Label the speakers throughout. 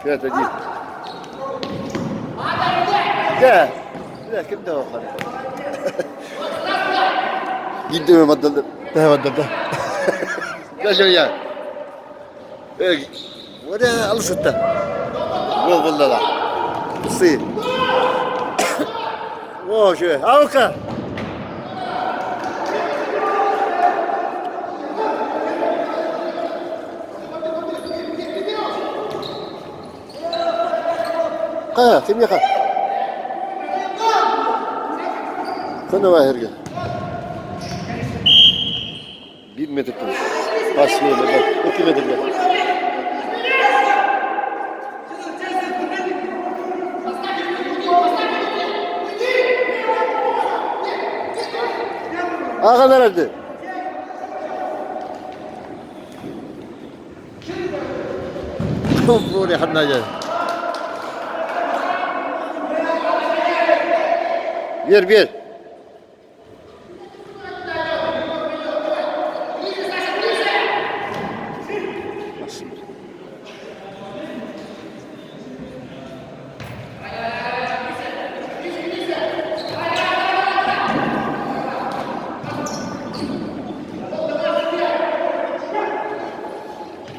Speaker 1: فيها تجديد. لا لا كده هو خلاص. جدا ما بدل ده بدل ده. لا جميع. ايه وده الله ستة. والله والله لا. بصي. واو شو اوكا. كم يخا. كنا واهرجة. 1 metre plus. Pas metre. 2 metre. Ağa nerede? Buraya حنا جاي. Bir.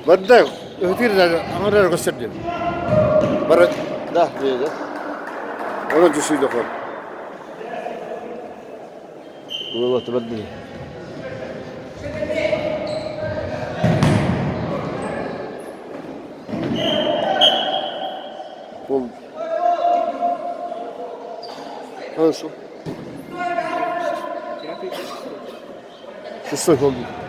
Speaker 1: بدك كثير أنا قصر دي. برد ده ده. أنا جسوي دخل. والله تبدل. قوم. هذا شو؟ شو الصيف هذا؟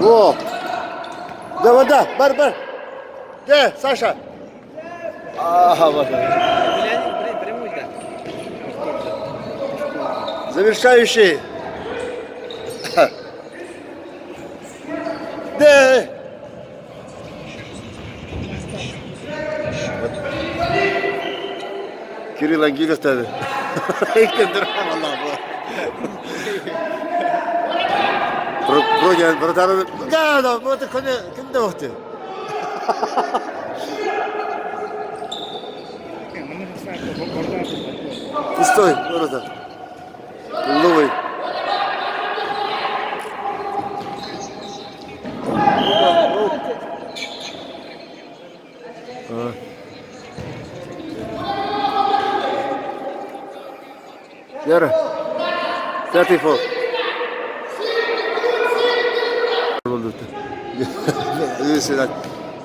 Speaker 1: О! Да, вода, бар. Где, Саша? Ага, вот. Завершающий. Да. Кирилл Ангелов таdı. Броня, братан, да, вот кімде оқты. Пустой, орada. Новый. Yara. 34.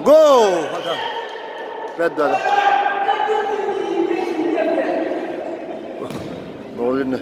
Speaker 1: Go! Hadi. Bedava. Ne oluyor ne?